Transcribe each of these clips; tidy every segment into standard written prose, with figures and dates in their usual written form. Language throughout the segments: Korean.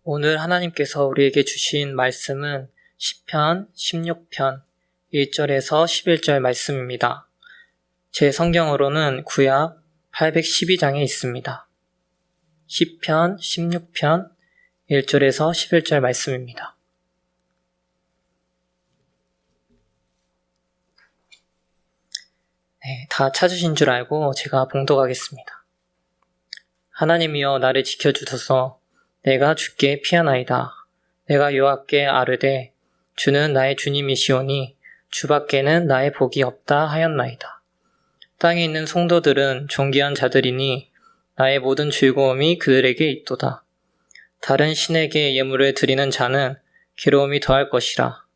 오늘 하나님께서 우리에게 주신 말씀은 시편 16편 1절에서 11절 말씀입니다. 제 성경으로는 구약 812장에 있습니다. 시편 16편 1절에서 11절 말씀입니다. 다 찾으신 줄 알고 제가 봉독하겠습니다. 하나님이여 나를 지켜주소서. 내가 주께 피하나이다. 내가 여호와께 아뢰되 주는 나의 주님이시오니 주밖에는 나의 복이 없다 하였나이다. 땅에 있는 성도들은 존귀한 자들이니 나의 모든 즐거움이 그들에게 있도다. 다른 신에게 예물을 드리는 자는 괴로움이 더할 것이라.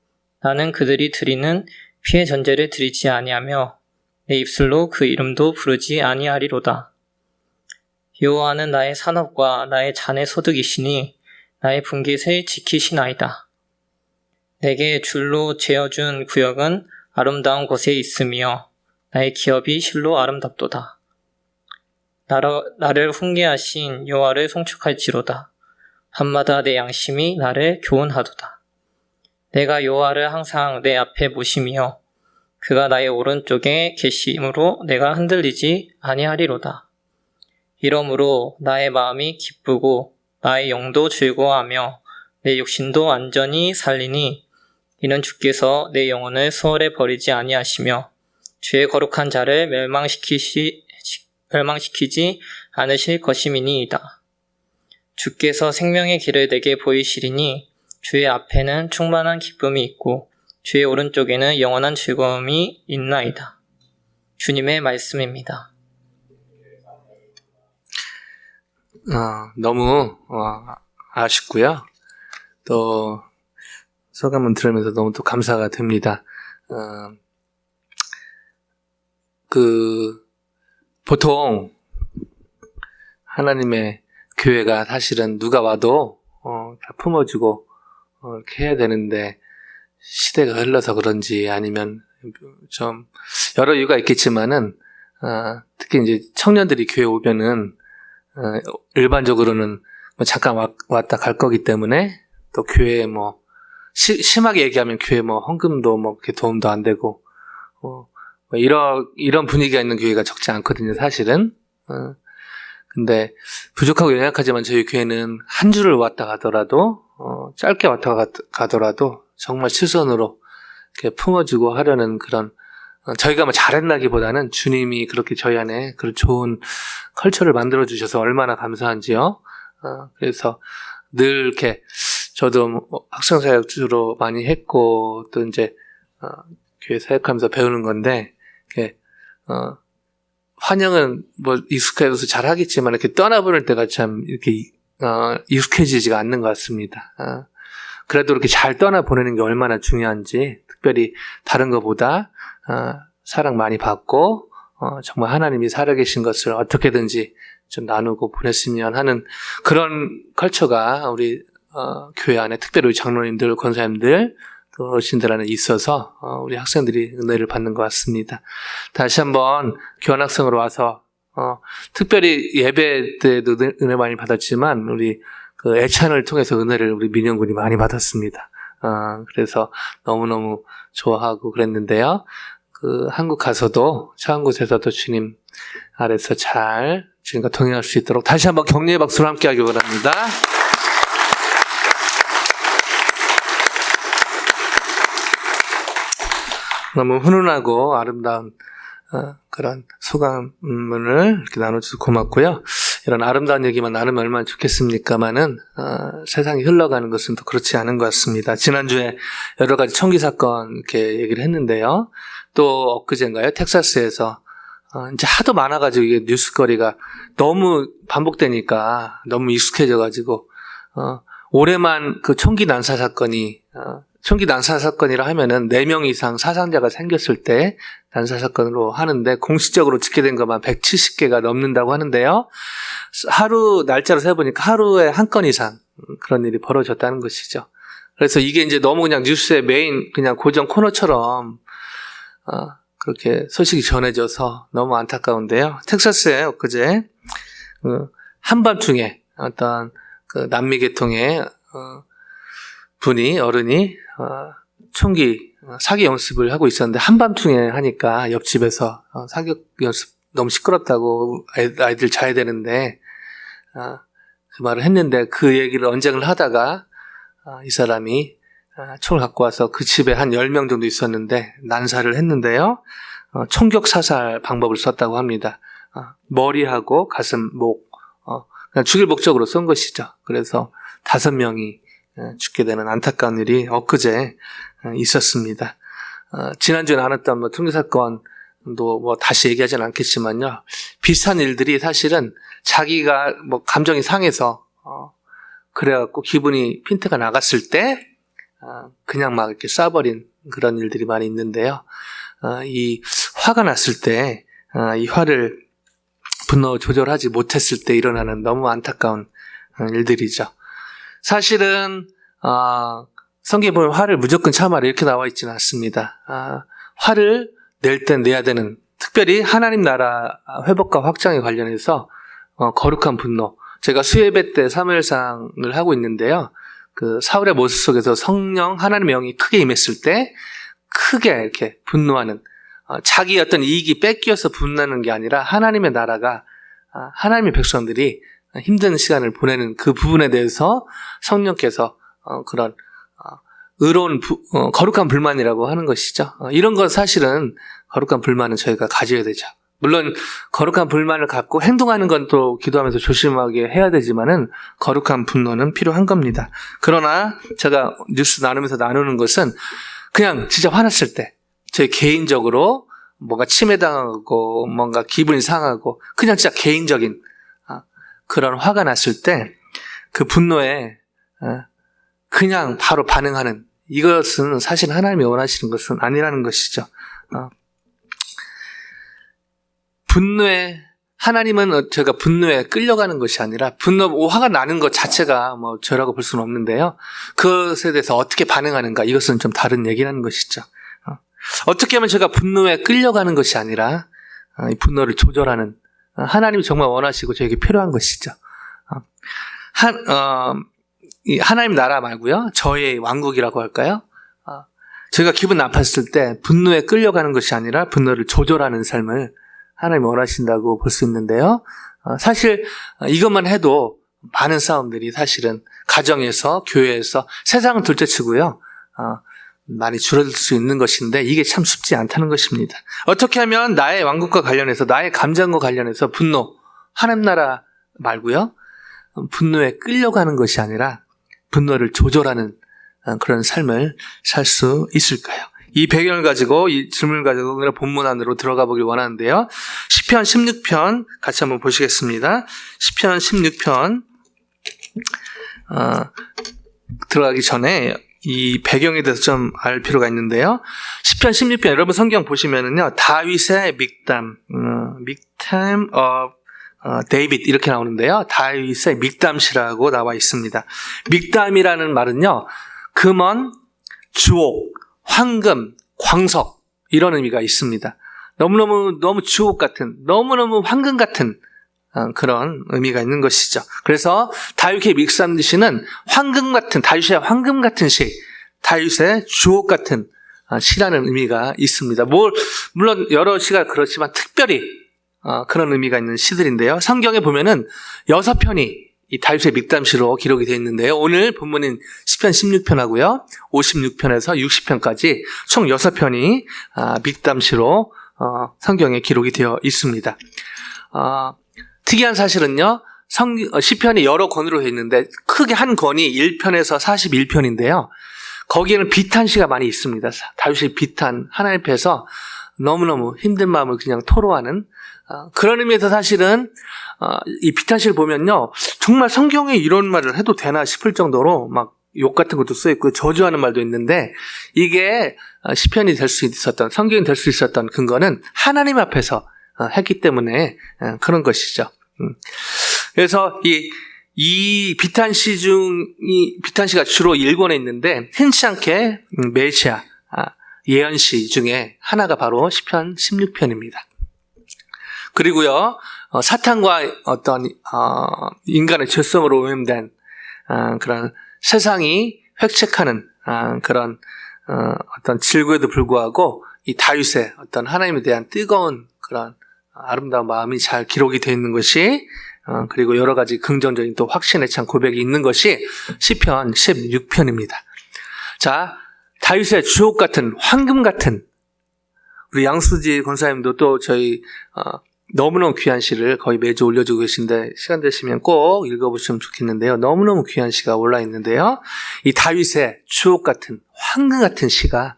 나는 그들이 드리는 피의 전제를 드리지 아니하며 내 입술로 그 이름도 부르지 아니하리로다. 여호와는 나의 산업과 나의 잔의 소득이시니 나의 분깃을 지키시나이다. 내게 줄로 재어준 구역은 아름다운 곳에 있으며 나의 기업이 실로 아름답도다. 나를 훈계하신 여호와를 송축할지로다. 밤마다 내 양심이 나를 교훈하도다. 내가 여호와를 항상 내 앞에 모시며 그가 나의 오른쪽에 계심으로 내가 흔들리지 아니하리로다. 이러므로 나의 마음이 기쁘고 나의 영도 즐거워하며 내 육신도 안전히 살리니 이는 주께서 내 영혼을 수월에 버리지 아니하시며 주의 거룩한 자를 멸망시키지 않으실 것임이니이다. 주께서 생명의 길을 내게 보이시리니 주의 앞에는 충만한 기쁨이 있고 주의 오른쪽에는 영원한 즐거움이 있나이다. 주님의 말씀입니다. 너무 아쉽고요. 또 소감을 들으면서 너무 또 감사가 됩니다. 보통 하나님의 교회가 사실은 누가 와도 다 품어주고 이렇게 해야 되는데 시대가 흘러서 그런지 아니면 좀 여러 이유가 있겠지만은 특히 이제 청년들이 교회 오면은 일반적으로는 잠깐 왔다 갈 거기 때문에 또 교회에 심하게 얘기하면 교회 헌금도 그렇게 도움도 안 되고 이런 분위기가 있는 교회가 적지 않거든요, 사실은. 근데 부족하고 연약하지만 저희 교회는 한 주를 왔다 가더라도 짧게 왔다 가더라도 정말 실선으로 이렇게 품어주고 하려는 그런 저희가 잘했나기보다는 주님이 그렇게 저희 안에 그런 좋은 컬처를 만들어주셔서 얼마나 감사한지요. 그래서 늘 이렇게 저도 학생사역 주로 많이 했고 또 이제 교회 사역하면서 배우는 건데 이렇게 환영은 익숙해서 잘 하겠지만 이렇게 떠나보낼 때가 참 이렇게 익숙해지지가 않는 것 같습니다. 그래도 이렇게 잘 떠나보내는 게 얼마나 중요한지 특별히 다른 것보다 사랑 많이 받고 정말 하나님이 살아계신 것을 어떻게든지 좀 나누고 보냈으면 하는 그런 컬처가 우리 교회 안에 특별히 우리 장로님들, 권사님들, 또 어르신들 안에 있어서 우리 학생들이 은혜를 받는 것 같습니다. 다시 한번 교환학생으로 와서 특별히 예배 때도 은혜 많이 받았지만 우리 그 애찬을 통해서 은혜를 우리 민영군이 많이 받았습니다. 그래서 너무너무 좋아하고 그랬는데요. 한국 가서도 처한 곳에서도 주님 아래서 잘 주님과 동행할 수 있도록 다시 한번 격려의 박수로 함께 하기 바랍니다. 너무 훈훈하고 아름다운 그런 소감을 이렇게 나눠주셔서 고맙고요. 이런 아름다운 얘기만 나누면 얼마나 좋겠습니까마는 세상이 흘러가는 것은 또 그렇지 않은 것 같습니다. 지난주에 여러 가지 총기 사건 이렇게 얘기를 했는데요. 또 엊그제인가요? 텍사스에서 이제 하도 많아가지고 이게 뉴스거리가 너무 반복되니까 너무 익숙해져가지고 올해만 그 총기 난사 사건이라 하면은 4명 이상 사상자가 생겼을 때 난사 사건으로 하는데 공식적으로 집계된 것만 170개가 넘는다고 하는데요. 하루 날짜로 세보니까 하루에 한 건 이상 그런 일이 벌어졌다는 것이죠. 그래서 이게 이제 너무 그냥 뉴스의 메인 그냥 고정 코너처럼 그렇게 소식이 전해져서 너무 안타까운데요. 텍사스에 엊그제 한밤중에 어떤 그 남미 계통의 어른이 총기 사격 연습을 하고 있었는데 한밤중에 하니까 옆집에서 사격 연습 너무 시끄럽다고 아이들 자야 되는데 그 말을 했는데 그 얘기를 언쟁을 하다가 이 사람이 총을 갖고 와서 그 집에 한 10명 정도 있었는데 난사를 했는데요. 총격 사살 방법을 썼다고 합니다. 머리하고 가슴, 목 그냥 죽일 목적으로 쏜 것이죠. 그래서 5명이 죽게 되는 안타까운 일이 엊그제 있었습니다. 지난주에 나눴던 총기 사건도 다시 얘기하진 않겠지만요. 비슷한 일들이 사실은 자기가 감정이 상해서 그래갖고 기분이 핀트가 나갔을 때 그냥 막 이렇게 쏴버린 그런 일들이 많이 있는데요. 이 화가 났을 때 이 화를 분노 조절하지 못했을 때 일어나는 너무 안타까운 일들이죠. 사실은 성경에 보면 화를 무조건 참아라 이렇게 나와 있지는 않습니다. 화를 낼 땐 내야 되는, 특별히 하나님 나라 회복과 확장에 관련해서 거룩한 분노. 제가 수예배 때 사무엘상을 하고 있는데요. 그 사울의 모습 속에서 성령 하나님의 영이 크게 임했을 때 크게 이렇게 분노하는, 자기 어떤 이익이 뺏기어서 분노하는 게 아니라 하나님의 나라가, 하나님의 백성들이 힘든 시간을 보내는 그 부분에 대해서 성령께서 그런 의로운 거룩한 불만이라고 하는 것이죠. 이런 건 사실은 거룩한 불만은 저희가 가져야 되죠. 물론 거룩한 불만을 갖고 행동하는 건 또 기도하면서 조심하게 해야 되지만은 거룩한 분노는 필요한 겁니다. 그러나 제가 뉴스 나누면서 나누는 것은 그냥 진짜 화났을 때 저희 개인적으로 뭔가 침해당하고 뭔가 기분이 상하고 그냥 진짜 개인적인 그런 화가 났을 때 그 분노에 그냥 바로 반응하는, 이것은 사실 하나님이 원하시는 것은 아니라는 것이죠. 분노에, 하나님은 제가 분노에 끌려가는 것이 아니라 화가 나는 것 자체가 죄라고 볼 수는 없는데요. 그것에 대해서 어떻게 반응하는가, 이것은 좀 다른 얘기라는 것이죠. 어떻게 하면 제가 분노에 끌려가는 것이 아니라 이 분노를 조절하는, 하나님이 정말 원하시고 저에게 필요한 것이죠. 이 하나님 나라 말고요, 저의 왕국이라고 할까요? 제가 기분 나빴을 때 분노에 끌려가는 것이 아니라 분노를 조절하는 삶을 하나님이 원하신다고 볼 수 있는데요. 사실 이것만 해도 많은 싸움들이 사실은 가정에서, 교회에서, 세상은 둘째치고요, 많이 줄어들 수 있는 것인데 이게 참 쉽지 않다는 것입니다. 어떻게 하면 나의 왕국과 관련해서, 나의 감정과 관련해서 분노, 하나님 나라 말고요, 분노에 끌려가는 것이 아니라 분노를 조절하는 그런 삶을 살 수 있을까요? 이 배경을 가지고, 이 질문을 가지고 오늘 본문 안으로 들어가 보길 원하는데요. 시편 16편 같이 한번 보시겠습니다. 시편 16편 들어가기 전에 이 배경에 대해서 좀 알 필요가 있는데요. 시편 16편 여러분 성경 보시면은요, 다윗의 믹담, 믹담 of 데이빗 이렇게 나오는데요. 다윗의 믹담시라고 나와 있습니다. 믹담이라는 말은요, 금원, 주옥, 황금, 광석 이런 의미가 있습니다. 너무 주옥 같은, 너무너무 황금 같은 그런 의미가 있는 것이죠. 그래서 다윗의 믹담시는 황금 같은, 다윗의 황금 같은 시, 다윗의 주옥 같은 시라는 의미가 있습니다. 물론 여러 시가 그렇지만 특별히 그런 의미가 있는 시들인데요. 성경에 보면은 6편이 이 다윗의 믹담시로 기록이 되어 있는데요. 오늘 본문인 시편 16편하고요, 56편에서 60편까지 총 6편이 믹담시로 성경에 기록이 되어 있습니다. 특이한 사실은요, 시편이 여러 권으로 되어 있는데 크게 한 권이 1편에서 41편인데요. 거기에는 비탄시가 많이 있습니다. 다윗의 비탄, 하나님 앞에서 너무너무 힘든 마음을 그냥 토로하는 그런 의미에서 사실은 이 비탄시를 보면요, 정말 성경에 이런 말을 해도 되나 싶을 정도로 막 욕 같은 것도 써있고 저주하는 말도 있는데, 이게 시편이 될 수 있었던, 성경이 될 수 있었던 근거는 하나님 앞에서 했기 때문에 그런 것이죠. 그래서 이 비탄시가 주로 1권에 있는데 흔치 않게 메시아 예언시 중에 하나가 바로 시편 16편입니다. 그리고요, 사탄과 어떤 인간의 죄성으로 오염된 그런 세상이 획책하는 그런 어떤 질고에도 불구하고 이 다윗의 어떤 하나님에 대한 뜨거운 그런 아름다운 마음이 잘 기록이 되어 있는 것이 그리고 여러 가지 긍정적인 또 확신에 찬 고백이 있는 것이 시편 16편입니다. 자, 다윗의 주옥 같은 황금 같은 우리 양수지 권사님도 또 저희 너무너무 귀한 시를 거의 매주 올려주고 계신데 시간 되시면 꼭 읽어보시면 좋겠는데요. 너무너무 귀한 시가 올라 있는데요. 이 다윗의 주옥 같은 황금 같은 시가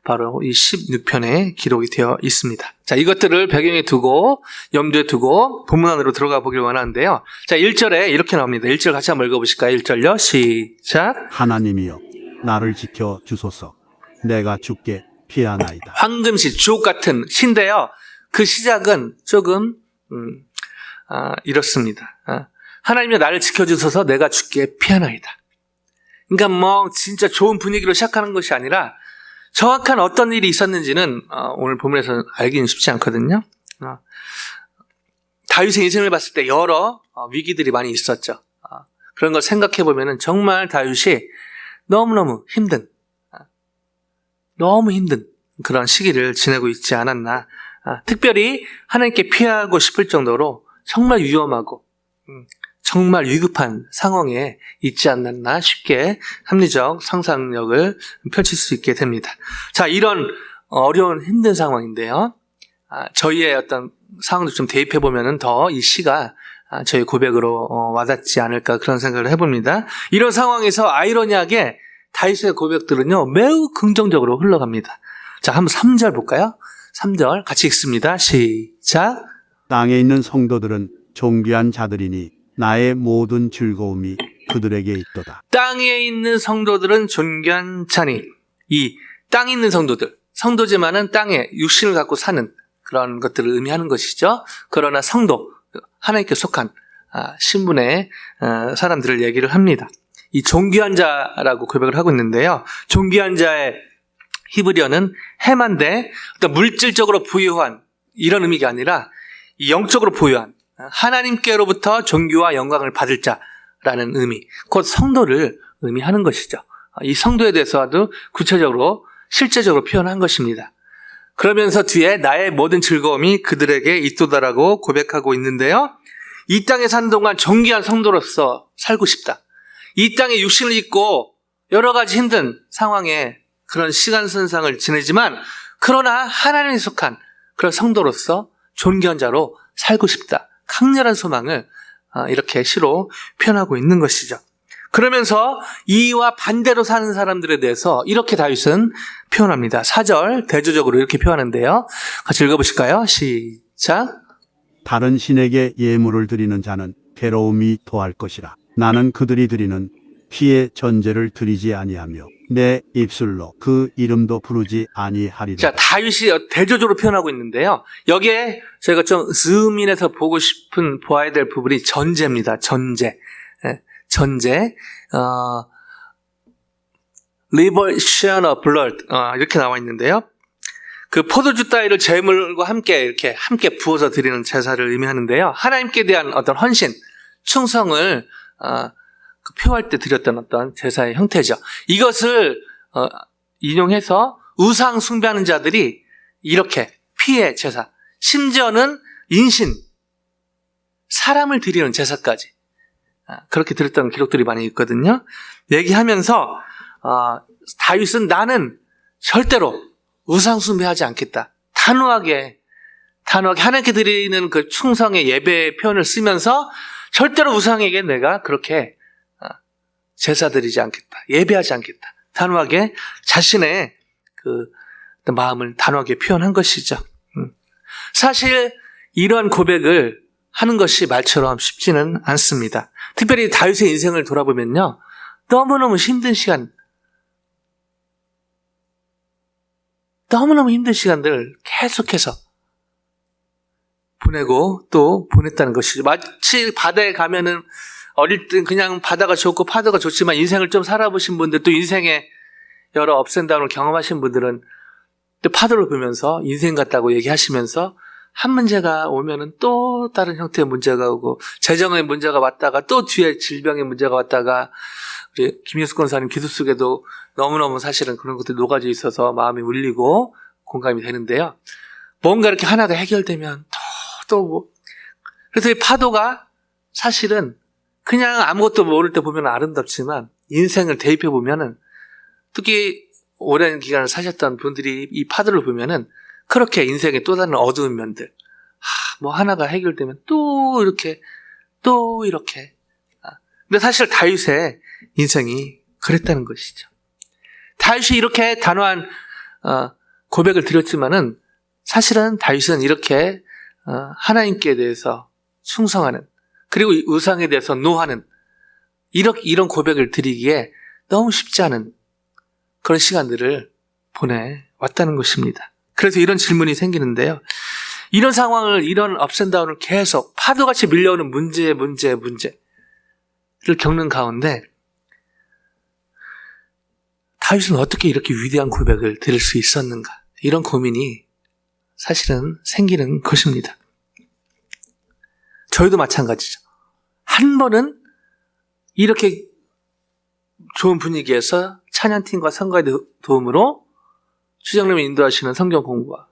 바로 이 16편에 기록이 되어 있습니다. 자, 이것들을 배경에 두고 염두에 두고 본문 안으로 들어가 보길 원하는데요. 자, 1절에 이렇게 나옵니다. 1절 같이 한번 읽어보실까요? 1절요. 시작. 하나님이여 나를 지켜 주소서. 내가 주께 피하나이다. 황금시, 주옥 같은 시인데요. 그 시작은 조금 이렇습니다. 하나님이여 나를 지켜주소서 내가 주께 피하나이다. 그러니까 뭐 진짜 좋은 분위기로 시작하는 것이 아니라 정확한 어떤 일이 있었는지는 오늘 본문에서 알기는 쉽지 않거든요. 다윗의 인생을 봤을 때 여러 위기들이 많이 있었죠. 그런 걸 생각해 보면은 정말 다윗이 너무너무 힘든 그런 시기를 지내고 있지 않았나. 특별히 하나님께 피하고 싶을 정도로 정말 위험하고 정말 위급한 상황에 있지 않았나 쉽게 합리적 상상력을 펼칠 수 있게 됩니다. 자, 이런 어려운 힘든 상황인데요. 저희의 어떤 상황도 좀 대입해 보면은 더 이 시가 저희 고백으로 와닿지 않을까 그런 생각을 해봅니다. 이런 상황에서 아이러니하게 다윗의 고백들은요 매우 긍정적으로 흘러갑니다. 자, 한번 3절 볼까요? 3절 같이 읽습니다. 시작. 땅에 있는 성도들은 존귀한 자들이니 나의 모든 즐거움이 그들에게 있도다. 땅에 있는 성도들은 존귀한 자니. 이 땅에 있는 성도들, 성도지만은 땅에 육신을 갖고 사는 그런 것들을 의미하는 것이죠. 그러나 성도, 하나님께 속한 신분의 사람들을 얘기를 합니다. 이 존귀한 자라고 고백을 하고 있는데요. 존귀한 자의 히브리어는 해만데 어떤 물질적으로 부유한 이런 의미가 아니라 이 영적으로 부유한 하나님께로부터 존귀와 영광을 받을 자라는 의미, 곧 성도를 의미하는 것이죠. 이 성도에 대해서도 구체적으로 실제적으로 표현한 것입니다. 그러면서 뒤에 나의 모든 즐거움이 그들에게 있도다라고 고백하고 있는데요. 이 땅에 사는 동안 존귀한 성도로서 살고 싶다. 이 땅에 육신을 입고 여러 가지 힘든 상황에 그런 시간선상을 지내지만 그러나 하나님에 속한 그런 성도로서 존귀한 자로 살고 싶다. 강렬한 소망을 이렇게 시로 표현하고 있는 것이죠. 그러면서 이와 반대로 사는 사람들에 대해서 이렇게 다윗은 표현합니다. 4절 대조적으로 이렇게 표현하는데요. 같이 읽어보실까요? 시작. 다른 신에게 예물을 드리는 자는 괴로움이 더할 것이라. 나는 그들이 드리는 피의 전제를 드리지 아니하며 내 입술로 그 이름도 부르지 아니하리라. 자, 다윗이 대조적으로 표현하고 있는데요. 여기에 저희가 좀 즈음인해서 보고 싶은 보아야 될 부분이 전제입니다. 전제. Liberation of blood 이렇게 나와 있는데요. 그 포도주 따위를 제물과 함께 부어서 드리는 제사를 의미하는데요. 하나님께 대한 어떤 헌신, 충성을 표할 때 드렸던 어떤 제사의 형태죠. 이것을 인용해서 우상 숭배하는 자들이 이렇게 피의 제사, 심지어는 인신, 사람을 드리는 제사까지 그렇게 드렸던 기록들이 많이 있거든요. 얘기하면서 다윗은 나는 절대로 우상 숭배하지 않겠다. 단호하게 하나님께 드리는 그 충성의 예배 표현을 쓰면서 절대로 우상에게 내가 그렇게 제사 드리지 않겠다. 예배하지 않겠다. 단호하게 자신의 그 마음을 단호하게 표현한 것이죠. 사실 이런 고백을 하는 것이 말처럼 쉽지는 않습니다. 특별히 다윗의 인생을 돌아보면요. 너무너무 힘든 시간들 계속해서 보내고 또 보냈다는 것이죠. 마치 바다에 가면은 어릴 땐 그냥 바다가 좋고 파도가 좋지만 인생을 좀 살아보신 분들 또 인생의 여러 업앤다운을 경험하신 분들은 또 파도를 보면서 인생 같다고 얘기하시면서 한 문제가 오면은 또 다른 형태의 문제가 오고, 재정의 문제가 왔다가 또 뒤에 질병의 문제가 왔다가, 우리 김예수 권사님 기도 속에도 너무너무 사실은 그런 것들이 녹아져 있어서 마음이 울리고 공감이 되는데요. 뭔가 이렇게 하나가 해결되면 또 뭐. 그래서 이 파도가 사실은 그냥 아무것도 모를 때 보면 아름답지만 인생을 대입해 보면은, 특히 오랜 기간을 사셨던 분들이 이 파도를 보면은 그렇게 인생의 또 다른 어두운 면들, 뭐 하나가 해결되면 또 이렇게 근데 사실 다윗의 인생이 그랬다는 것이죠. 다윗이 이렇게 단호한 고백을 드렸지만은 사실은 다윗은 이렇게 하나님께 대해서 충성하는, 그리고 우상에 대해서 노하는 이런 고백을 드리기에 너무 쉽지 않은 그런 시간들을 보내왔다는 것입니다. 그래서 이런 질문이 생기는데요. 이런 상황을, 이런 업앤다운을 계속 파도같이 밀려오는 문제를 겪는 가운데 다윗은 어떻게 이렇게 위대한 고백을 드릴 수 있었는가, 이런 고민이 사실은 생기는 것입니다. 저희도 마찬가지죠. 한 번은 이렇게 좋은 분위기에서 찬양팀과 성가의 도움으로 추장님이 인도하시는 성경 공부와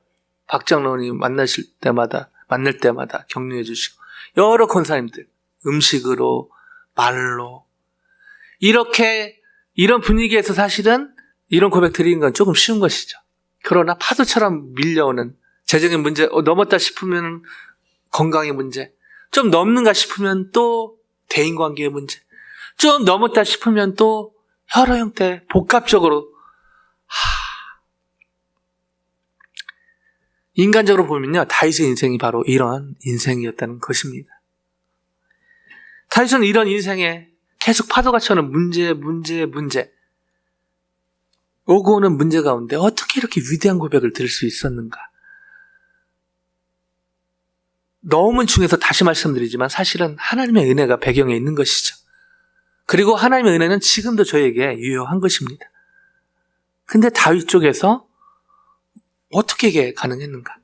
박장로님 만날 때마다 격려해 주시고, 여러 권사님들 음식으로 말로 이런 분위기에서 사실은 이런 고백 드리는 건 조금 쉬운 것이죠. 그러나 파도처럼 밀려오는 재정의 문제, 넘었다 싶으면 건강의 문제, 좀 넘는가 싶으면 또 대인관계의 문제, 좀 넘었다 싶으면 또 여러 형태 복합적으로, 인간적으로 보면요, 다윗의 인생이 바로 이런 인생이었다는 것입니다. 다윗은 이런 인생에 계속 파도같이 오는 문제 오고 오는 문제 가운데 어떻게 이렇게 위대한 고백을 드릴 수 있었는가. 너무 중에서 다시 말씀드리지만 사실은 하나님의 은혜가 배경에 있는 것이죠. 그리고 하나님의 은혜는 지금도 저에게 유효한 것입니다. 근데 다윗 쪽에서 어떻게 이게 가능했는가?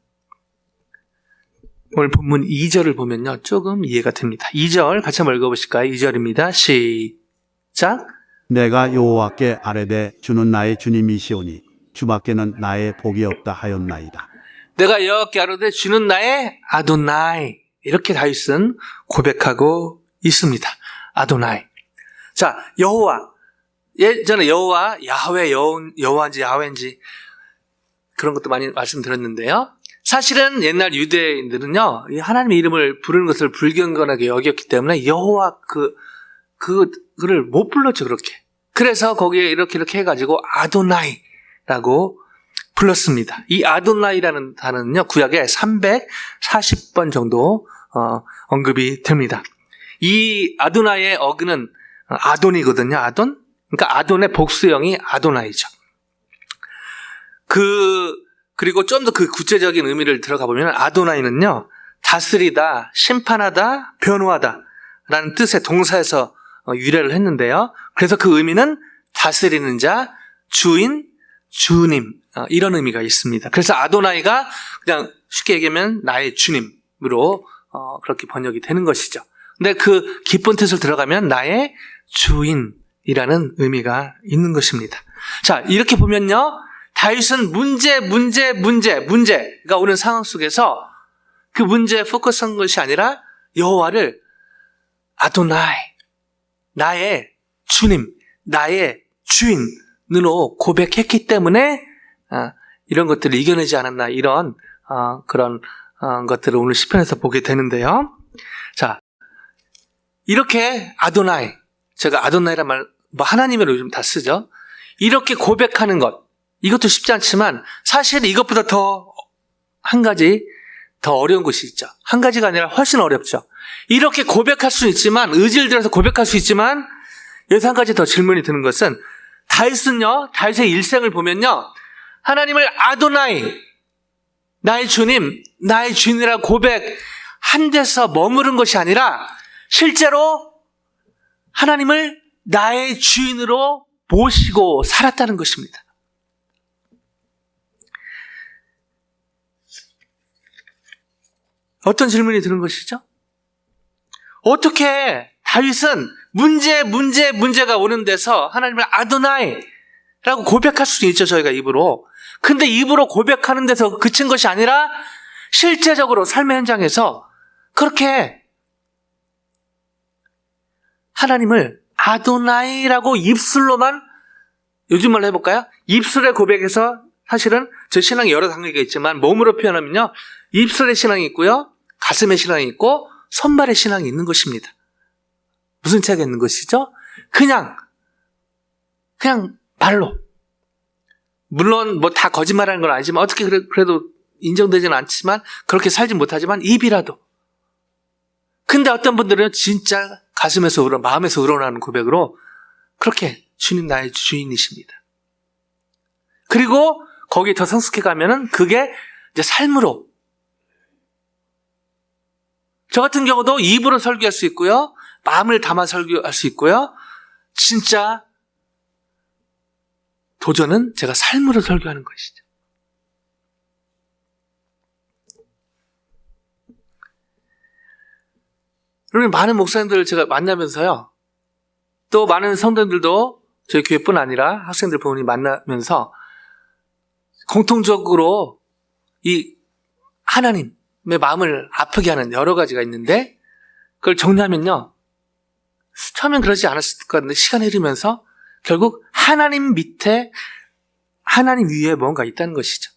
오늘 본문 2절을 보면요, 조금 이해가 됩니다. 2절 같이 한번 읽어보실까요? 2절입니다. 시작. 내가 여호와께 아뢰되 주는 나의 주님이시오니 주밖에는 나의 복이 없다 하였나이다. 내가 여호와께 아뢰되 주는 나의 아도나이. 이렇게 다윗은 고백하고 있습니다. 아도나이. 자, 여호와. 예전에 여호와, 야훼, 여호와인지 야훼인지 그런 것도 많이 말씀드렸는데요. 사실은 옛날 유대인들은요, 하나님의 이름을 부르는 것을 불경건하게 여겼기 때문에 여호와 그를 못 불렀죠, 그렇게. 그래서 거기에 이렇게 해가지고 아도나이라고 불렀습니다. 이 아도나이라는 단어는요, 구약에 340번 정도 언급이 됩니다. 이 아도나이의 어근은 아돈이거든요, 아돈. 그러니까 아돈의 복수형이 아도나이죠. 그리고 좀 더 그 구체적인 의미를 들어가 보면 아도나이는요, 다스리다, 심판하다, 변호하다 라는 뜻의 동사에서 유래를 했는데요. 그래서 그 의미는 다스리는 자, 주인, 주님, 이런 의미가 있습니다. 그래서 아도나이가 그냥 쉽게 얘기하면 나의 주님으로 그렇게 번역이 되는 것이죠. 근데 그 깊은 뜻을 들어가면 나의 주인이라는 의미가 있는 것입니다. 자, 이렇게 보면요, 다윗은 문제가 오는 상황 속에서 그 문제에 포커스한 것이 아니라 여호와를 아도나이, 나의 주님, 나의 주인으로 고백했기 때문에 이런 것들을 이겨내지 않았나, 이런 그런 것들을 오늘 시편에서 보게 되는데요. 자, 이렇게 아도나이, 제가 아도나이란 말 하나님으로 요즘 다 쓰죠. 이렇게 고백하는 것, 이것도 쉽지 않지만 사실 이것보다 한 가지 더 어려운 것이 있죠. 한 가지가 아니라 훨씬 어렵죠. 이렇게 고백할 수는 있지만, 의지를 들어서 고백할 수 있지만, 여기서 한 가지 더 질문이 드는 것은, 다윗의 일생을 보면요, 하나님을 아도나이, 나의 주님, 나의 주인이라고 고백한 데서 머무른 것이 아니라 실제로 하나님을 나의 주인으로 모시고 살았다는 것입니다. 어떤 질문이 드는 것이죠? 어떻게 다윗은 문제가 오는 데서 하나님을 아도나이라고 고백할 수도 있죠, 저희가 입으로. 근데 입으로 고백하는 데서 그친 것이 아니라 실제적으로 삶의 현장에서 그렇게 하나님을 아도나이라고 입술로만, 요즘 말로 해볼까요? 입술의 고백에서 사실은 저 신앙이 여러 단계가 있지만 몸으로 표현하면요, 입술의 신앙이 있고요, 가슴의 신앙이 있고 손발의 신앙이 있는 것입니다. 무슨 차이가 있는 것이죠? 그냥 말로. 물론 뭐 다 거짓말하는 건 아니지만 어떻게 그래도 인정되지는 않지만 그렇게 살지 못하지만 입이라도. 근데 어떤 분들은 진짜 가슴에서 마음에서 우러나는 고백으로 그렇게 주님 나의 주인이십니다. 그리고 거기에 더 성숙해 가면은 그게 이제 삶으로. 저 같은 경우도 입으로 설교할 수 있고요, 마음을 담아 설교할 수 있고요, 진짜 도전은 제가 삶으로 설교하는 것이죠. 그러면 많은 목사님들을 제가 만나면서요, 또 많은 성도님들도 저희 교회뿐 아니라 학생들 부모님 만나면서 공통적으로 이 하나님의 마음을 아프게 하는 여러 가지가 있는데, 그걸 정리하면요, 처음엔 그러지 않았을 것 같은데 시간이 흐르면서 결국 하나님 밑에, 하나님 위에 뭔가 있다는 것이죠.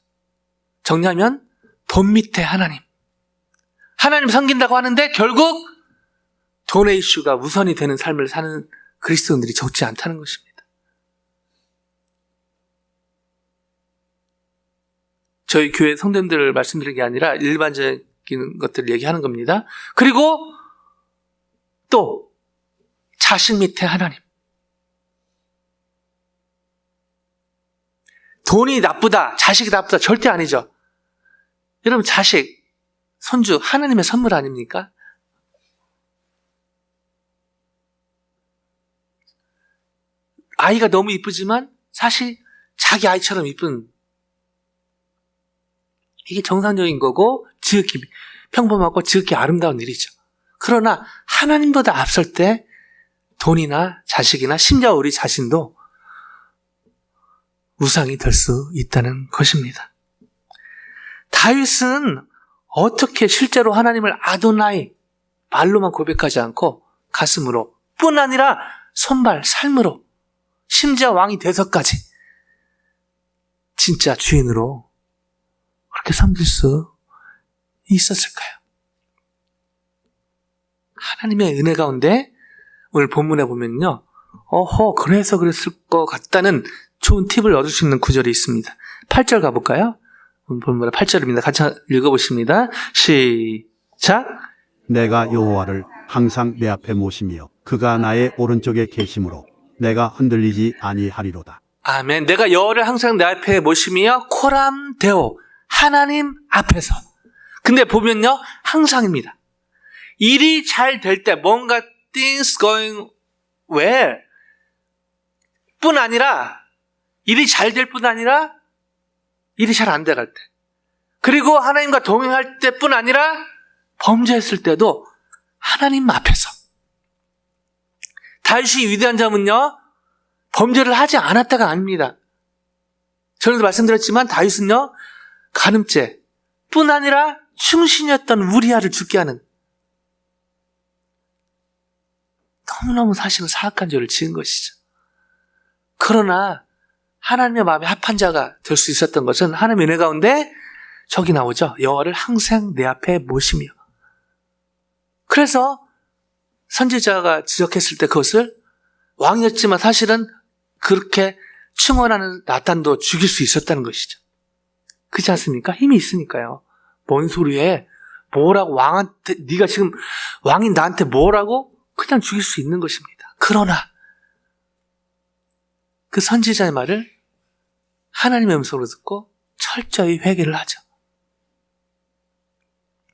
정리하면 돈 밑에 하나님. 하나님 섬긴다고 하는데 결국 돈의 이슈가 우선이 되는 삶을 사는 그리스도인들이 적지 않다는 것입니다. 저희 교회 성도님들을 말씀드리는 게 아니라 일반적인 것들을 얘기하는 겁니다. 그리고 또 자식 밑에 하나님. 돈이 나쁘다, 자식이 나쁘다, 절대 아니죠. 여러분, 자식, 손주, 하나님의 선물 아닙니까? 아이가 너무 이쁘지만 사실 자기 아이처럼 이쁜, 이게 정상적인 거고 지극히 평범하고 지극히 아름다운 일이죠. 그러나 하나님보다 앞설 때 돈이나 자식이나 심지어 우리 자신도 우상이 될 수 있다는 것입니다. 다윗은 어떻게 실제로 하나님을 아도나이, 말로만 고백하지 않고 가슴으로 뿐 아니라 손발, 삶으로, 심지어 왕이 돼서까지 진짜 주인으로 그렇게 섬길 수 있었을까요? 하나님의 은혜 가운데 오늘 본문에 보면요, 그래서 그랬을 것 같다는 좋은 팁을 얻을 수 있는 구절이 있습니다. 8절 가볼까요? 오늘 본문에 8절입니다. 같이 읽어보십니다. 시작. 내가 여호와를 항상 내 앞에 모시며 그가 나의 오른쪽에 계심으로 내가 흔들리지 아니하리로다. 아멘. 내가 여호와를 항상 내 앞에 모시며 코람 데오, 하나님 앞에서. 근데 보면요, 항상입니다. 일이 잘 될 때, 뭔가 things going well 뿐 아니라, 일이 잘 될 뿐 아니라 일이 잘 안 돼갈 때, 그리고 하나님과 동행할 때뿐 아니라 범죄했을 때도 하나님 앞에서. 다윗이 위대한 점은요, 범죄를 하지 않았다가 아닙니다. 전에도 말씀드렸지만 다윗은요, 간음죄 뿐 아니라 충신이었던 우리아를 죽게 하는 너무너무 사실은 사악한 죄를 지은 것이죠. 그러나 하나님의 마음에 합한 자가 될 수 있었던 것은 하나님의 은혜 가운데 저기 나오죠. 여호와를 항상 내 앞에 모시며. 그래서 선지자가 지적했을 때 그것을, 왕이었지만 사실은 그렇게 충원하는 나단도 죽일 수 있었다는 것이죠. 그렇지 않습니까? 힘이 있으니까요. 뭔 소리에, 뭐라고 왕한테, 네가 지금 왕인 나한테 뭐라고, 그냥 죽일 수 있는 것입니다. 그러나 그 선지자의 말을 하나님의 음성으로 듣고 철저히 회개를 하죠.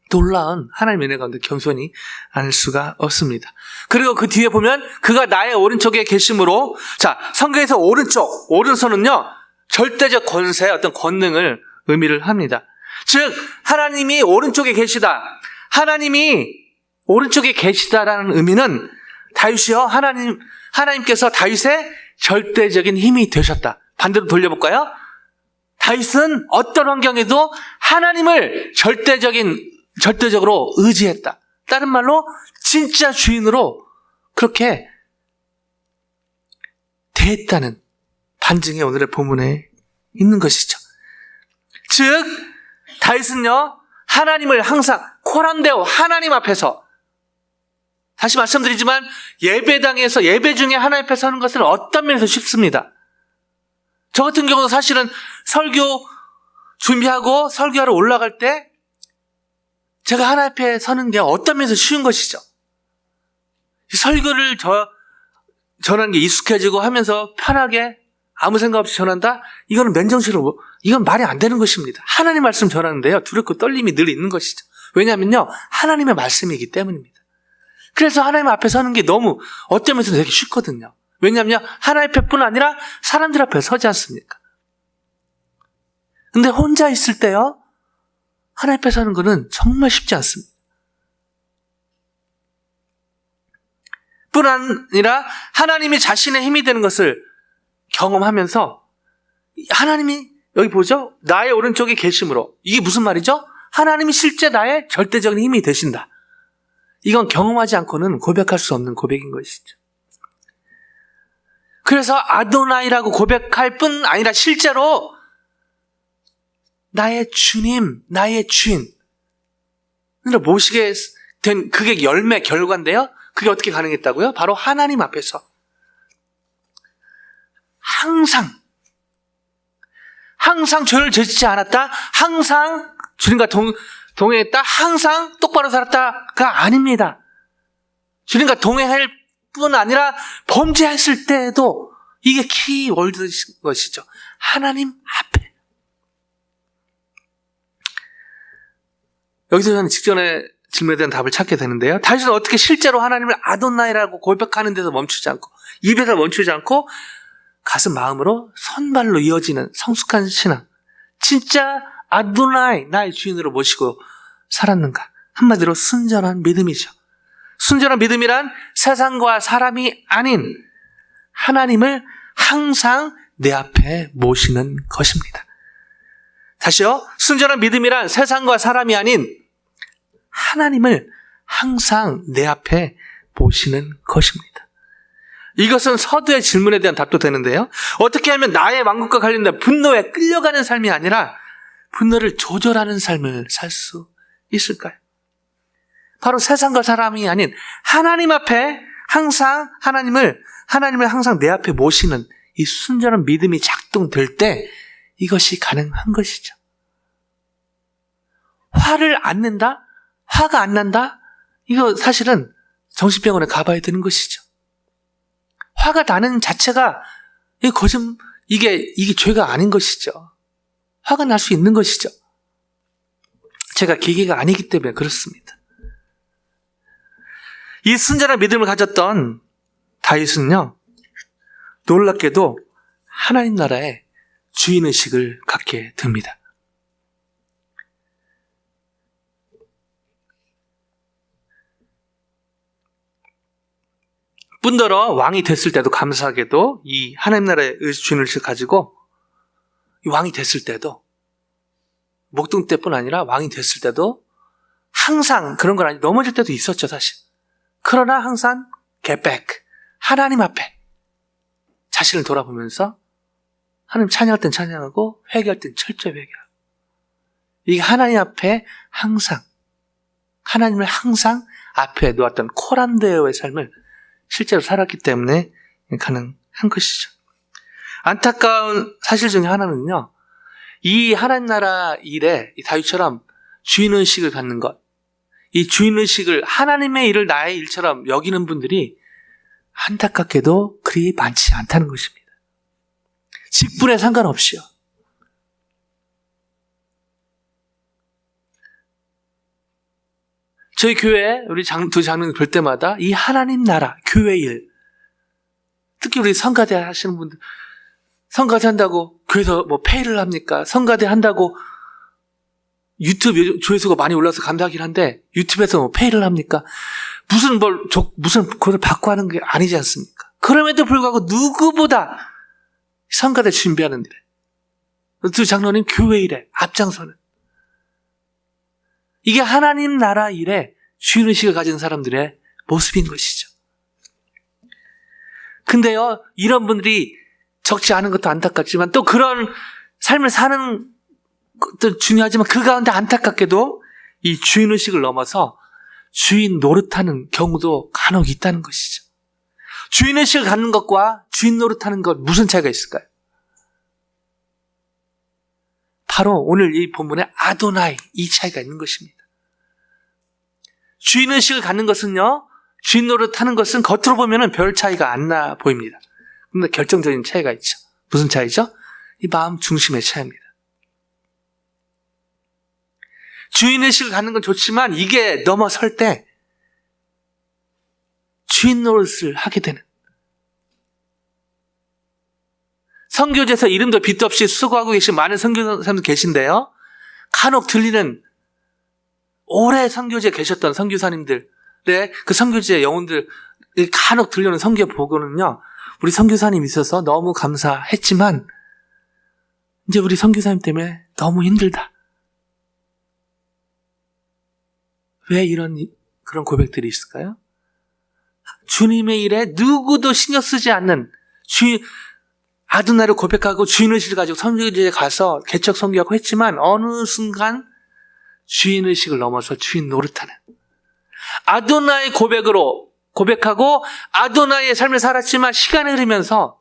놀라운 하나님의 은혜 가운데 겸손히 않을 수가 없습니다. 그리고 그 뒤에 보면 그가 나의 오른쪽에 계심으로, 자, 성경에서 오른손은요, 절대적 권세, 어떤 권능을 의미를 합니다. 즉 하나님이 오른쪽에 계시다, 하나님이 오른쪽에 계시다라는 의미는 다윗이요, 하나님께서 다윗의 절대적인 힘이 되셨다. 반대로 돌려볼까요? 다윗은 어떤 환경에도 하나님을 절대적으로 의지했다. 다른 말로 진짜 주인으로 그렇게 대했다는 반증이 오늘의 본문에 있는 것이죠. 즉 다윗은요, 하나님을 항상 코란데오, 하나님 앞에서, 다시 말씀드리지만 예배당에서, 예배 중에 하나님 앞에 서는 것은 어떤 면에서 쉽습니다. 저 같은 경우는 사실은 설교 준비하고 설교하러 올라갈 때 제가 하나님 앞에 서는 게 어떤 면에서 쉬운 것이죠. 설교를 전하는 게 익숙해지고 하면서 편하게 아무 생각 없이 전한다? 이거는 맨정신으로, 이건 말이 안 되는 것입니다. 하나님 말씀 전하는데요, 두렵고 떨림이 늘 있는 것이죠. 왜냐하면요, 하나님의 말씀이기 때문입니다. 그래서 하나님 앞에 서는 게 너무 어떤 면에서 되게 쉽거든요. 왜냐하면 하나님 앞에뿐 아니라 사람들 앞에 서지 않습니까? 근데 혼자 있을 때요, 하나님 앞에 서는 거는 정말 쉽지 않습니다. 뿐 아니라 하나님이 자신의 힘이 되는 것을 경험하면서, 하나님이 여기 보죠? 나의 오른쪽에 계심으로. 이게 무슨 말이죠? 하나님이 실제 나의 절대적인 힘이 되신다. 이건 경험하지 않고는 고백할 수 없는 고백인 것이죠. 그래서 아도나이라고 고백할 뿐 아니라 실제로 나의 주님, 나의 주인 모시게 된 그게 열매, 결과인데요. 그게 어떻게 가능했다고요? 바로 하나님 앞에서 항상 죄를 저지르지 않았다, 항상 주님과 동행했다, 항상 똑바로 살았다가 아닙니다. 주님과 동행할 뿐 아니라 범죄했을 때에도, 이게 키워드인 것이죠. 하나님 앞에. 여기서 저는 직전에 질문에 대한 답을 찾게 되는데요. 다윗은 어떻게 실제로 하나님을 아도나이라고 고백하는 데서 멈추지 않고, 입에서 멈추지 않고 가슴 마음으로 선발로 이어지는 성숙한 신앙, 진짜 아도나이, 나의 주인으로 모시고 살았는가? 한마디로 순전한 믿음이죠. 순전한 믿음이란 세상과 사람이 아닌 하나님을 항상 내 앞에 모시는 것입니다. 다시요. 순전한 믿음이란 세상과 사람이 아닌 하나님을 항상 내 앞에 모시는 것입니다. 이것은 서두의 질문에 대한 답도 되는데요. 어떻게 하면 나의 왕국과 관련된 분노에 끌려가는 삶이 아니라 분노를 조절하는 삶을 살 수 있을까요? 바로 세상과 사람이 아닌 하나님 앞에 항상 하나님을 항상 내 앞에 모시는 이 순전한 믿음이 작동될 때 이것이 가능한 것이죠. 화를 안 낸다? 화가 안 난다? 이거 사실은 정신병원에 가봐야 되는 것이죠. 화가 나는 자체가 이게 죄가 아닌 것이죠. 화가 날 수 있는 것이죠. 제가 기계가 아니기 때문에 그렇습니다. 이 순전한 믿음을 가졌던 다윗은요, 놀랍게도 하나님 나라의 주인의식을 갖게 됩니다. 뿐더러 왕이 됐을 때도 감사하게도 이 하나님 나라의 주인의식을 가지고 이 왕이 됐을 때도, 목동 때뿐 아니라 왕이 됐을 때도 항상 그런 건 아니, 넘어질 때도 있었죠, 사실. 그러나 항상 get back, 하나님 앞에 자신을 돌아보면서 하나님 찬양할 땐 찬양하고 회개할 땐 철저히 회개하고, 이게 하나님 앞에 항상, 하나님을 항상 앞에 놓았던 코란데오의 삶을 실제로 살았기 때문에 가능한 것이죠. 안타까운 사실 중에 하나는요, 이 하나님 나라 일에 다윗처럼 주인의식을 갖는 것, 이 주인의식을, 하나님의 일을 나의 일처럼 여기는 분들이 안타깝게도 그리 많지 않다는 것입니다. 직분에 상관없이요. 저희 교회 우리 두 장로님 볼 때마다 이 하나님 나라, 교회 일, 특히 우리 성가대 하시는 분들, 성가대 한다고 교회에서 뭐 페이를 합니까? 성가대 한다고 유튜브 조회수가 많이 올라서 감사하긴 한데 유튜브에서 뭐 페이를 합니까? 무슨 그걸 받고 하는 게 아니지 않습니까? 그럼에도 불구하고 누구보다 성가대 준비하는 일에 두 장로님 교회 일에 앞장서는 이게 하나님 나라 일에 주인의식을 가진 사람들의 모습인 것이죠. 근데요, 이런 분들이 적지 않은 것도 안타깝지만 또 그런 삶을 사는 것도 중요하지만 그 가운데 안타깝게도 이 주인의식을 넘어서 주인 노릇하는 경우도 간혹 있다는 것이죠. 주인의식을 갖는 것과 주인 노릇하는 것 무슨 차이가 있을까요? 바로 오늘 이 본문에 아도나이 이 차이가 있는 것입니다. 주인의식을 갖는 것은요, 주인 노릇하는 것은 겉으로 보면 별 차이가 안 나 보입니다. 근데 결정적인 차이가 있죠. 무슨 차이죠? 이 마음 중심의 차이입니다. 주인의식을 갖는 건 좋지만 이게 넘어설 때 주인 노릇을 하게 되는 선교제에서 이름도 빚도 없이 수고하고 계신 많은 선교사님들 계신데요. 간혹 들리는 오래 선교제에 계셨던 선교사님들의 그 선교제 영혼들 간혹 들려오는 선교 보고는요. 우리 선교사님 있어서 너무 감사했지만 이제 우리 선교사님 때문에 너무 힘들다. 왜 그런 고백들이 있을까요? 주님의 일에 누구도 신경 쓰지 않는 아드나를 고백하고 주인의식을 가지고 선교지에 가서 개척 선교하고 했지만 어느 순간 주인의식을 넘어서 주인 노릇하는 아도나의 고백하고 아도나의 삶을 살았지만 시간이 흐르면서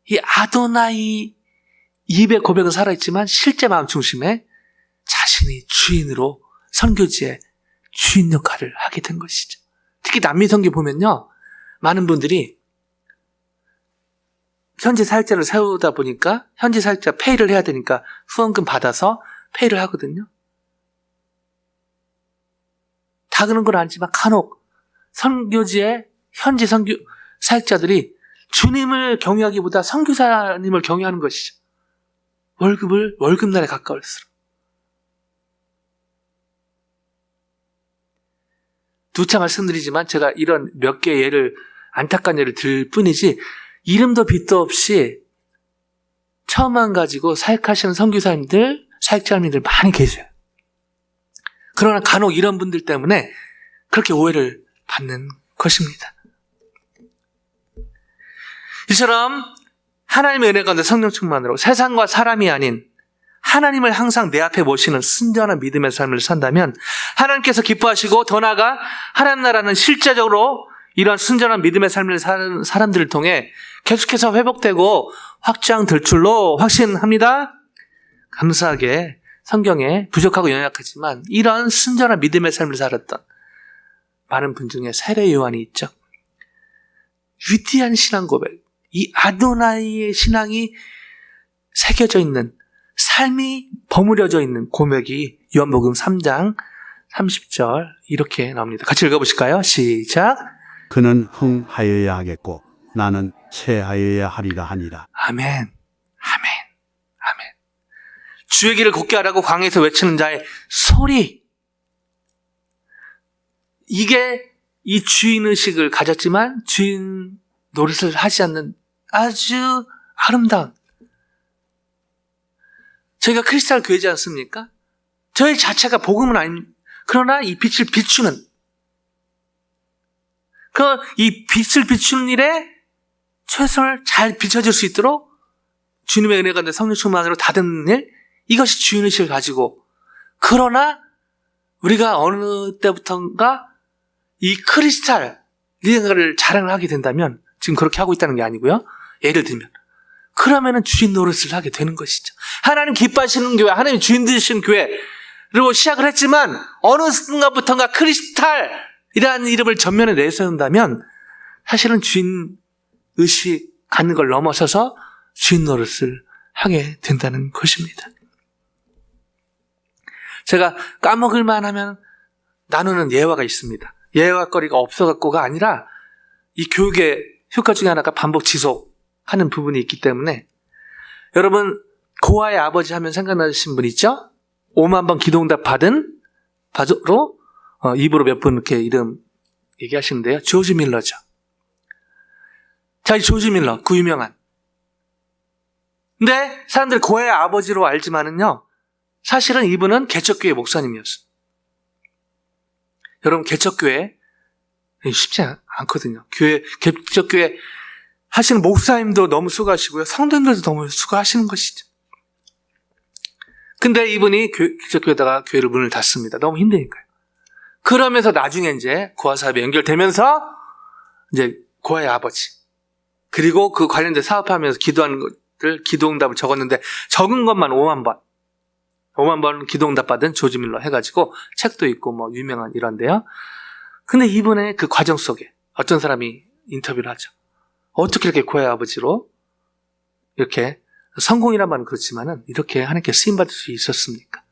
이 아도나의 입의 고백은 살아있지만 실제 마음 중심에 자신이 주인으로 선교지에 주인 역할을 하게 된 것이죠. 특히 남미 선교 보면요. 많은 분들이 현지 사역자를 세우다 보니까 현지 사역자 페이를 해야 되니까 후원금 받아서 페이를 하거든요. 다 그런 건 아니지만 간혹 선교지의 현지 선교 사역자들이 주님을 경외하기보다 선교사님을 경외하는 것이죠. 월급날에 가까울수록. 누차 말씀드리지만 제가 이런 몇 개의 예를 안타까운 예를 들 뿐이지 이름도 빚도 없이 처음만 가지고 사역하시는 선교사님들, 사역자님들 많이 계세요. 그러나 간혹 이런 분들 때문에 그렇게 오해를 받는 것입니다. 이처럼 하나님의 은혜 가운데 성령 충만으로 세상과 사람이 아닌 하나님을 항상 내 앞에 모시는 순전한 믿음의 삶을 산다면 하나님께서 기뻐하시고 더 나아가 하나님 나라는 실제적으로 이러한 순전한 믿음의 삶을 사는 사람들을 통해 계속해서 회복되고 확장될 줄로 확신합니다. 감사하게 성경에 부족하고 연약하지만 이런 순전한 믿음의 삶을 살았던 많은 분 중에 세례 요한이 있죠. 위대한 신앙 고백, 이 아도나이의 신앙이 새겨져 있는 삶이 버무려져 있는 고백이 요한복음 3장 30절 이렇게 나옵니다. 같이 읽어보실까요? 시작. 그는 흥하여야 하겠고 나는 쇠하여야 하리라 하니라. 아멘. 아멘. 아멘. 주의 길을 곱게 하라고 광야에서 외치는 자의 소리. 이게 이 주인의식을 가졌지만 주인 노릇을 하지 않는 아주 아름다운 저희가 크리스탈 교회지 않습니까? 저희 자체가 복음은 아닙니다. 그러나 이 빛을 비추는 이 빛을 비추는 일에 최선을 잘 비춰질 수 있도록 주님의 은혜가 내 성령 충만으로 다듬는 일, 이것이 주인의식을 가지고 그러나 우리가 어느 때부터인가 이 크리스탈 리더를 자랑을 하게 된다면 지금 그렇게 하고 있다는 게 아니고요. 예를 들면 그러면은 주인 노릇을 하게 되는 것이죠. 하나님 기뻐하시는 교회, 하나님 주인 되시는 교회로 시작을 했지만 어느 순간부터인가 크리스탈이라는 이름을 전면에 내세운다면 사실은 주인 의식 갖는 걸 넘어서서 주인 노릇을 하게 된다는 것입니다. 제가 까먹을만 하면 나누는 예화가 있습니다. 예화거리가 없어갖고가 아니라 이 교육의 효과 중에 하나가 반복 지속하는 부분이 있기 때문에 여러분 고아의 아버지 하면 생각나신 분 있죠? 5만 번 기도응답 받은 바로 입으로 몇 분 이렇게 이름 얘기하시는데요. 조지 밀러죠. 자, 이 조지 밀러, 그 유명한. 근데 사람들이 고아의 아버지로 알지만은요, 사실은 이분은 개척교회 목사님이었어요. 여러분, 개척교회 쉽지 않거든요. 개척교회 하시는 목사님도 너무 수고하시고요. 성도님들도 너무 수고하시는 것이죠. 근데 이분이 개척교회에다가 교회를 문을 닫습니다. 너무 힘드니까요. 그러면서 나중에 이제 고아 사업에 연결되면서 이제 고아의 아버지, 그리고 그 관련된 사업하면서 기도하는 것들, 기도응답을 적었는데 적은 것만 5만 번 기도응답 받은 조지 밀러 해가지고 책도 있고 뭐 유명한 이런데요. 근데 이분의 그 과정 속에 어떤 사람이 인터뷰를 하죠. 어떻게 이렇게 고아의 아버지로 이렇게 성공이란 말은 그렇지만은 이렇게 하나님께 쓰임받을 수 있었습니까?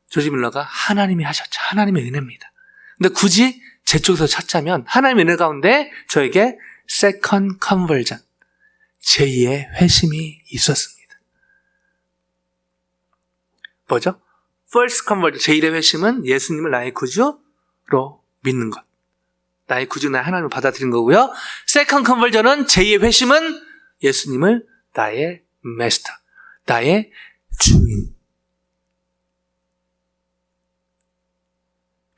조지 밀러가 하나님이 하셨죠. 하나님의 은혜입니다. 근데 굳이 제 쪽에서 찾자면 하나님의 은혜 가운데 저에게 second conversion, 제2의 회심이 있었습니다. 뭐죠? first conversion, 제1의 회심은 예수님을 나의 구주로 믿는 것. 나의 구주, 나의 하나님을 받아들인 거고요. second conversion은 제2의 회심은 예수님을 나의 마스터, 나의 주인.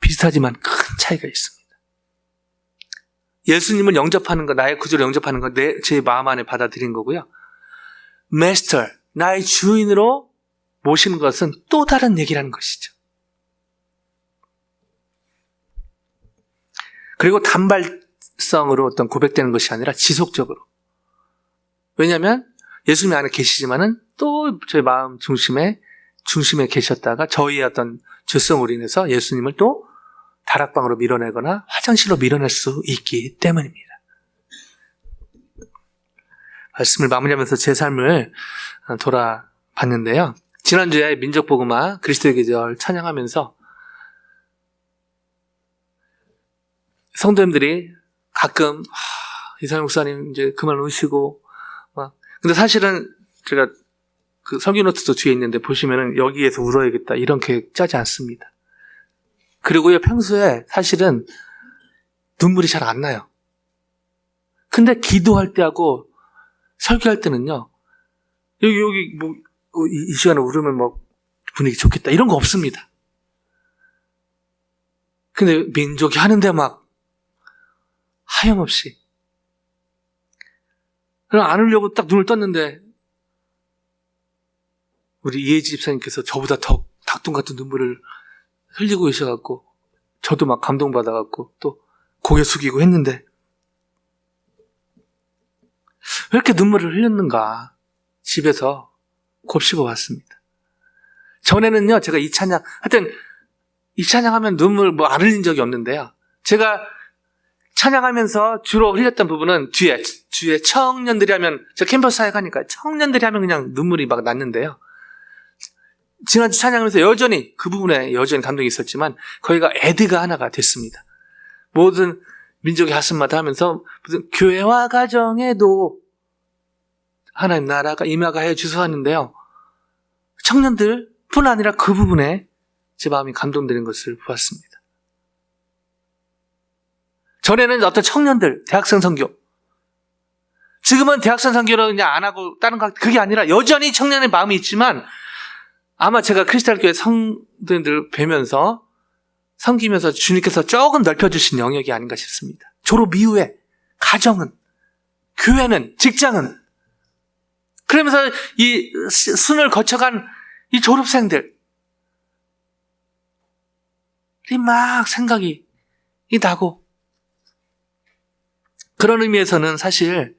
비슷하지만 큰 차이가 있습니다. 예수님을 영접하는 것, 나의 구주를 영접하는 것, 제 마음 안에 받아들인 거고요. 마스터, 나의 주인으로 모시는 것은 또 다른 얘기라는 것이죠. 그리고 단발성으로 어떤 고백되는 것이 아니라 지속적으로. 왜냐하면 예수님 안에 계시지만은 또 저희 마음 중심에 계셨다가 저희의 어떤 죄성으로 인해서 예수님을 또 다락방으로 밀어내거나 화장실로 밀어낼 수 있기 때문입니다. 말씀을 마무리하면서 제 삶을 돌아봤는데요. 지난주에 민족복음화 그리스도의 계절 찬양하면서 성도님들이 가끔 이상희 목사님 이제 그만 오시고 근데 사실은 제가 그 설교 노트도 뒤에 있는데 보시면은 여기에서 울어야겠다 이런 계획 짜지 않습니다. 그리고요, 평소에 사실은 눈물이 잘 안 나요. 근데 기도할 때하고 설교할 때는요, 여기 뭐 이 시간에 울으면 뭐 분위기 좋겠다 이런 거 없습니다. 근데 민족이 하는데 막 하염없이 그냥 안 울려고 딱 눈을 떴는데 우리 이혜지 집사님께서 저보다 더 닭똥 같은 눈물을 흘리고 계셔갖고 저도 막 감동받아갖고 또 고개 숙이고 했는데 왜 이렇게 눈물을 흘렸는가 집에서 곱씹어 봤습니다. 전에는요 제가 이 찬양 하여튼 이 찬양하면 눈물 뭐 안 흘린 적이 없는데요. 제가 찬양하면서 주로 흘렸던 부분은 뒤에 청년들이 하면 저 캠퍼스 사역 하니까 청년들이 하면 그냥 눈물이 막 났는데요. 지난주 찬양하면서 여전히 그 부분에 여전히 감동이 있었지만 거기가 애드가 하나가 됐습니다. 모든 민족의 가슴마다 하면서 무슨 교회와 가정에도 하나님 나라가 임하가 해 주소 하는데요. 청년들뿐 아니라 그 부분에 제 마음이 감동되는 것을 보았습니다. 전에는 어떤 청년들, 대학생 선교. 지금은 대학생 선교를 그냥 안 하고 다른 거 그게 아니라 여전히 청년의 마음이 있지만 아마 제가 크리스탈교회 성도님들 뵈면서 섬기면서 주님께서 조금 넓혀주신 영역이 아닌가 싶습니다. 졸업 이후에 가정은, 교회는, 직장은 그러면서 이 순을 거쳐간 이 졸업생들이 막 생각이 나고 그런 의미에서는 사실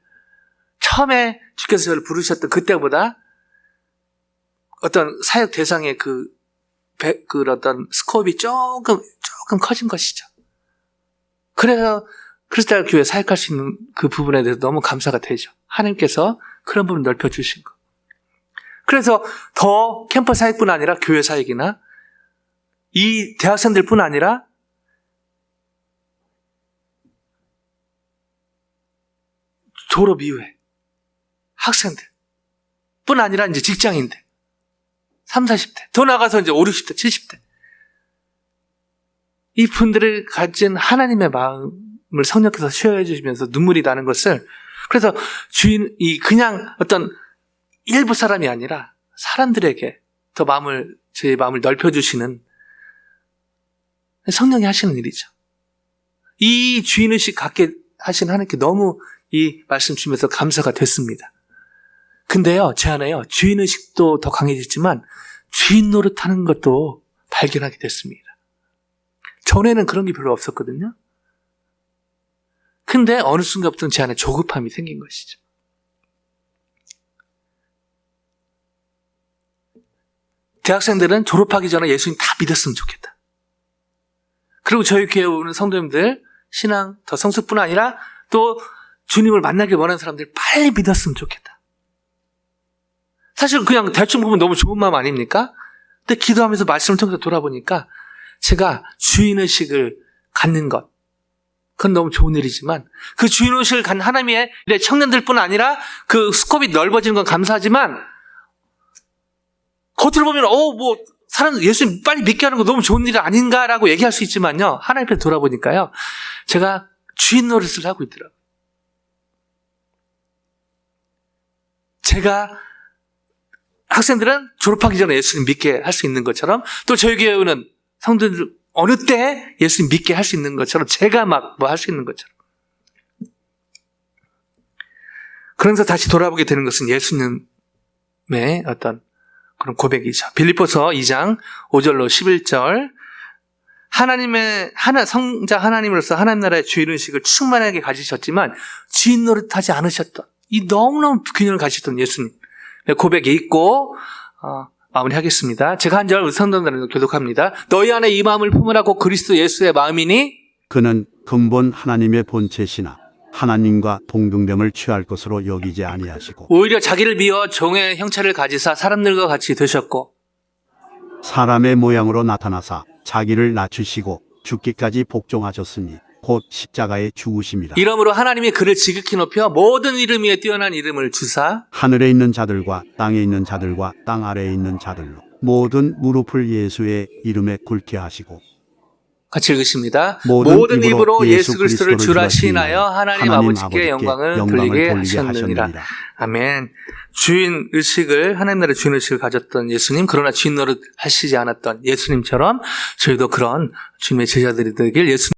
처음에 주께서 저를 부르셨던 그때보다 어떤 사역 대상의 그 어떤 스코업이 조금 커진 것이죠. 그래서 크리스탈 교회 사역할 수 있는 그 부분에 대해서 너무 감사가 되죠. 하나님께서 그런 부분을 넓혀주신 것. 그래서 더 캠퍼스 사역뿐 아니라 교회 사역이나 이 대학생들뿐 아니라 졸업 이후에 학생들 뿐 아니라 이제 직장인들 3, 40대, 더 나가서 이제 5, 60대, 70대. 이 분들이 가진 하나님의 마음을 성령께서 쉐어해 주시면서 눈물이 나는 것을, 그래서 주인이 그냥 어떤 일부 사람이 아니라 사람들에게 더 제 마음을 넓혀주시는 성령이 하시는 일이죠. 이 주인의식 갖게 하신 하나님께 너무 이 말씀 주면서 감사가 됐습니다. 근데요, 제 안에요, 주인의식도 더 강해졌지만 주인 노릇하는 것도 발견하게 됐습니다. 전에는 그런 게 별로 없었거든요. 근데 어느 순간부터는 제 안에 조급함이 생긴 것이죠. 대학생들은 졸업하기 전에 예수님 다 믿었으면 좋겠다. 그리고 저희 교회에 오는 성도님들, 신앙 더 성숙뿐 아니라 또 주님을 만나길 원하는 사람들 빨리 믿었으면 좋겠다. 사실 그냥 대충 보면 너무 좋은 마음 아닙니까? 근데 기도하면서 말씀을 통해서 돌아보니까 제가 주인의식을 갖는 것, 그건 너무 좋은 일이지만 그 주인의식을 갖는 하나님의 청년들뿐 아니라 그 스콥이 넓어지는 건 감사하지만 겉으로 보면 사람 예수님 빨리 믿게 하는 거 너무 좋은 일 아닌가라고 얘기할 수 있지만요, 하나님 앞에 돌아보니까요, 제가 주인 노릇을 하고 있더라고요. 제가 학생들은 졸업하기 전에 예수님 믿게 할 수 있는 것처럼 또 저희 교회는 성도들 어느 때 예수님 믿게 할 수 있는 것처럼 제가 막 뭐 할 수 있는 것처럼. 그러면서 다시 돌아보게 되는 것은 예수님의 어떤 그런 고백이죠. 빌립보서 2장 5절로 11절. 성자 하나님으로서 하나님 나라의 주인의식을 충만하게 가지셨지만 주인 노릇하지 않으셨던 이 너무너무 균형을 가지셨던 예수님 고백이 있고 마무리하겠습니다. 제가 한 절 성도들에게 교독합니다. 너희 안에 이 마음을 품으라고 그리스도 예수의 마음이니 그는 근본 하나님의 본체시나 하나님과 동등됨을 취할 것으로 여기지 아니하시고 오히려 자기를 비워 종의 형체를 가지사 사람들과 같이 되셨고 사람의 모양으로 나타나사 자기를 낮추시고 죽기까지 복종하셨으니 곧 십자가에 죽으심이라. 이러므로 하나님이 그를 지극히 높여 모든 이름 위에 뛰어난 이름을 주사 하늘에 있는 자들과 땅에 있는 자들과 땅 아래에 있는 자들로 모든 무릎을 예수의 이름에 꿇게 하시고 같이 읽으십니다. 모든 모든 입으로 예수 그리스도를 주라 주라 시인하여 하나님 아버지께 영광을 돌리게 하셨느니라. 아멘. 주인 의식을, 하나님 나라의 주인 의식을 가졌던 예수님, 그러나 주인 노릇 하시지 않았던 예수님처럼 저희도 그런 주님의 제자들이 되길 예수님